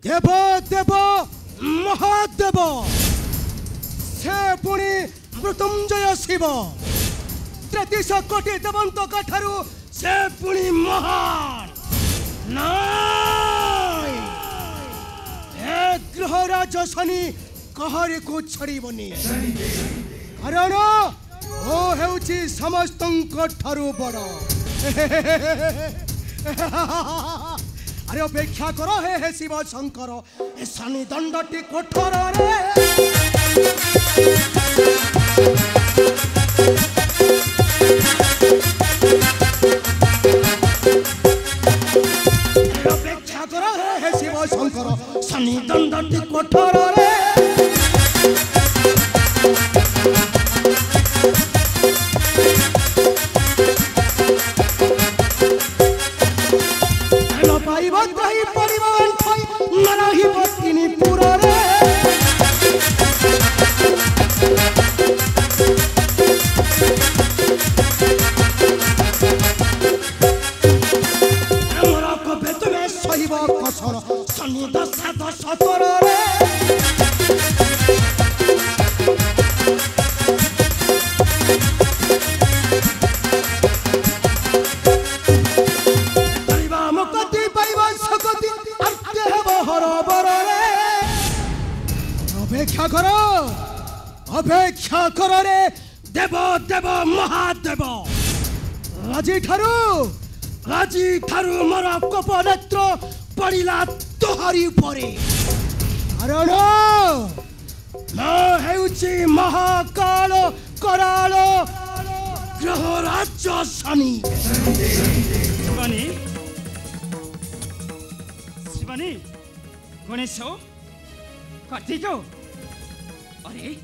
देव देव महादेव से पुणी मृत्युंजय शिव 33 कोटी देवंत ठारू से पुणी महान नाय ए ग्रहराज शनि कहरे को छड़ीबनी कारण ओ हेउची समस्त ठारू बड़ अरे अपेक्षा करो हे शिव शंकर ए शनि दंडटी कोठर रे अपेक्षा करो हे शिव शंकर शनि दंडटी कोठर रे अपेक्षा करो रे देव देव महादेव आज ठारू मोर कपनेत्र पड़िला तोहरी उपरे कारण हेउची महाकाल कराल ग्रहराज शनि शिवानी शिवानी गणेश कार्तिक अरे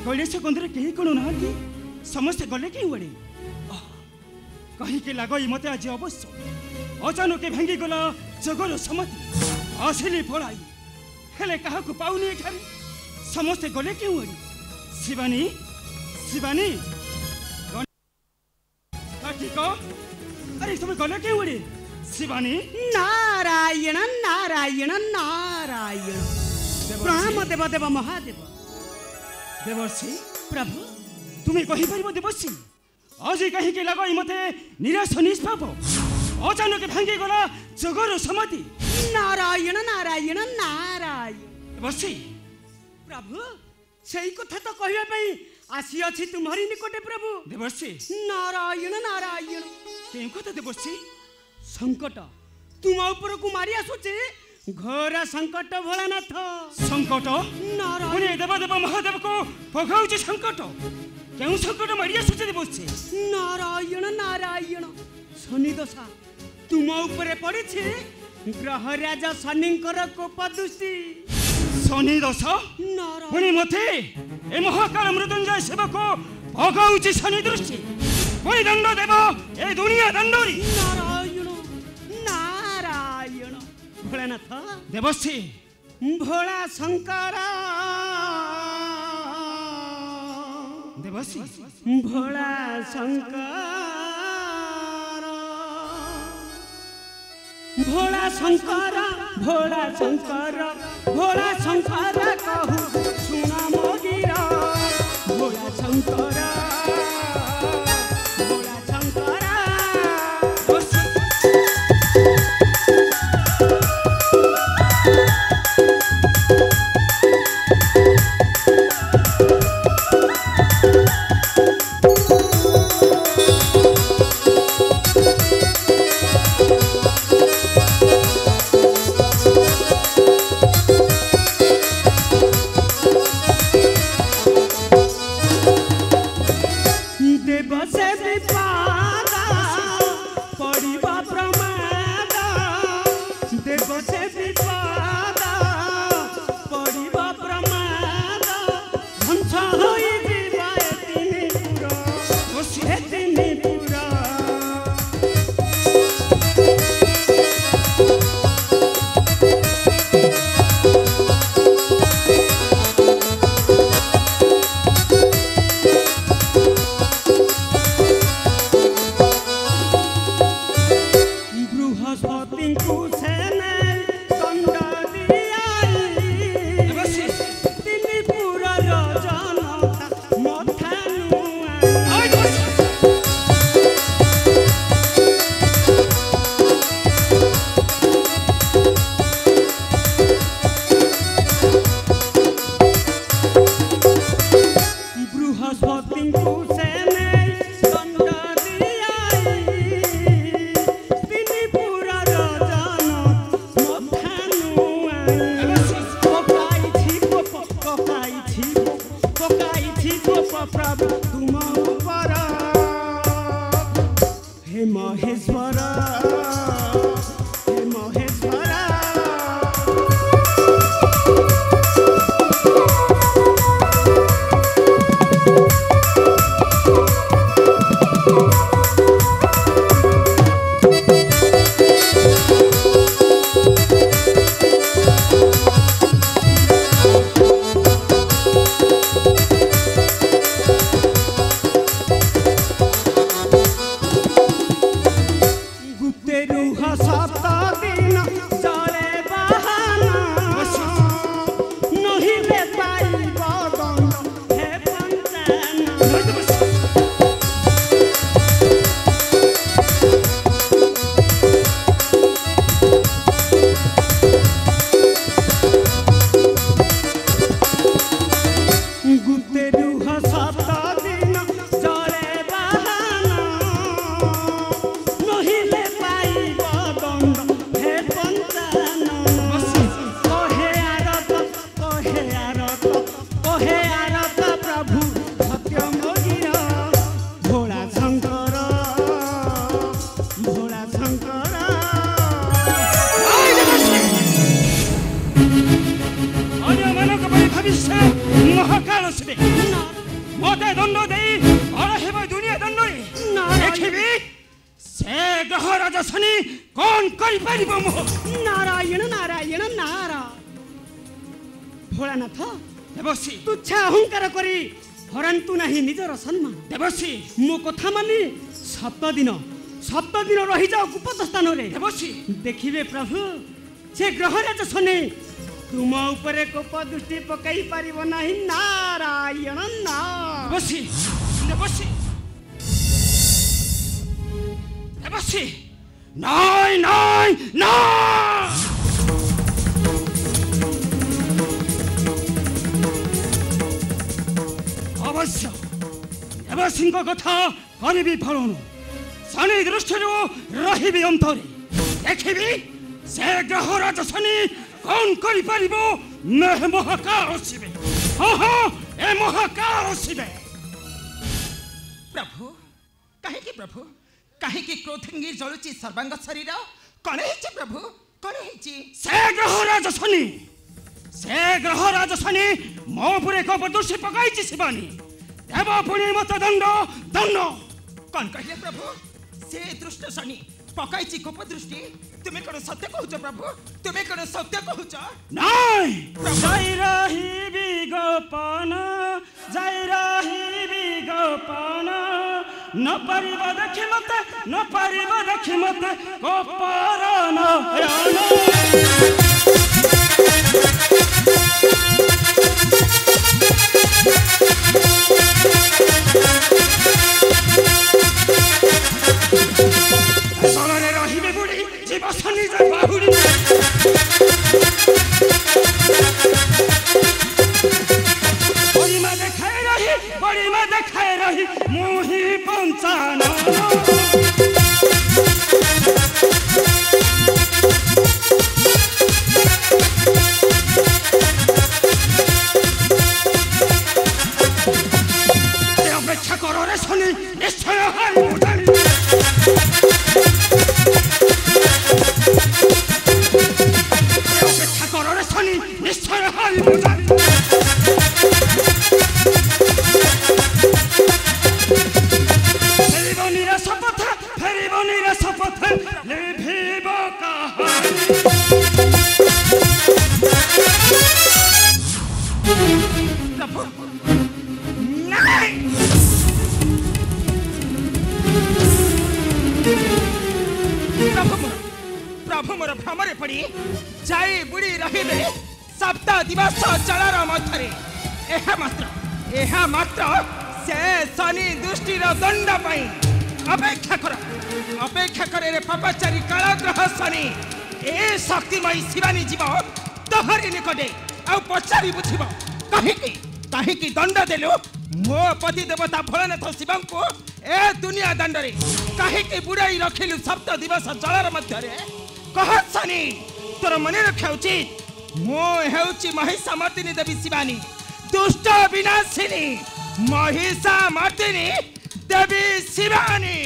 गणेश गंधर कहीं कौन ना समस्ते गले कि बड़े कहीं लाग मत आज अवश्य अचानक भांगी गला जगर समति आसिली पड़ाई हेले क्या पाऊनी एठारे समस्ते गले क्यों बड़े शिवानी शिवानी कार्तिक अरे तुम गले क्यों बड़े शिवानी नारायण नारायण नारायण प्रणाम देव देव महादेव देवर्षि प्रभु तुम्हें कही पार देवर्षि आज कहीं लग मते निराश निष्पाप अचानक भांगी गला जगर समाधि नारायण नारायण नारायण देवर्षि प्रभु सही कथा तो कहवाई आसी अच्छी तुम्हारी निकटे प्रभु देवर्षि नारायण नारायण क्यों कथा देवर्षि संकट तुम ऊपर को मारी आसुचे घोर संकट भोलानाथ संकट नारायण देव देव महादेव को पकाउची संकट क्यों संकट मारिया सुचे देवर्षि नारायण नारायण शनि दशा तुम ऊपर पड़े ग्रहराज शनिंकर कोप दृष्टि शनि दशा पुणी मते ए महाकाल मृत्युंजय शिव को पकाउची शनि दृष्टि पुणी दंड देव ए दुनिया दंडरी नारायण नारायण भोलानाथ देवर्षि भोला शंकर देवर्षि भोला शंकर भोला शंकर भोला शंकर भोला शंकर कहू सुना मोगिरा भोला शंकर भोला शंकर महेश्वर हे महेश्वर मते दंड दे बड़ा हेब दुनिया दंड देखिबी से ग्रह राजा शनि कौन करि परिबो मोह नारायण नारायण नारायण भोलानाथ देवसी तुच्छ अहंकार करी हरंतु नहीं निजर सम्मान देवसी मो कथा मानी 7 दिन रही जाओ गुप्त स्थान रे देवसी देखिबे प्रभु से ग्रह राजा शनि तुम ऊपर कोप दृष्टि पकई पारिबो नाही नारायण नारायण देवसी देवसी देवसी नाय नाय नाय अवश्य देवसी कथा करिबी फलन शनि दृष्टि रही अंतरे देखिबी से ग्रह राजा शनि कौन करि परिबो मैं महाकाल शिवे हाँ ए महाकाल शिवे प्रभु कहे कि क्रोधंगी जलुची सर्वांग शरीर कौन है प्रभु कौन है से ग्रह राजा शनि मो पुरे कपदृष्टि पकाई शिवानी देव पुणी मत दंड दंड कौन कहले प्रभु से दुष्ट शनि पकाई कोप दृष्टि तुम्हें कौन सत्य कहूच प्रभु तुम्हें कौन सत्य कहूच नाय जय रही विगोपन न परिव देखि मत कोपर नयन सलरे रहिबे बुढ़ी जीव शनि बाहुरी बड़ी में देखाए रही मुही पंचान अपेक्षा करो रे शनि निश्चय हारी मुझानी अपेक्षा करो रे शनि निश्चय हारी मुझानी शपथ लिभिब प्रभु मोर भ्रमरे पड़ी जाई बुड़ी रहिबे सप्ताह दिवस जलर मध्यरे एहा मात्र से शनि दृष्टि दंड पाई अपेक्षा कर रे पापाचारी कालग्रह शनि ए शक्तिमयी शिवानी जीव तोहरी निकटे आ पचारि बुझिब कहीं दंड देलु मो पति देवता भोलेनाथ शिव को ए दुनिया दंड रे कहीं बुड़ाई रखिलु सप्त दिवस जलर मध्यरे कह शनि तोर मन रखा उचित मो हेउची महिषा मर्दिनी देवी शिवानी दुष्ट विनाशिनी महिषा मर्दिनी देवी शिवानी।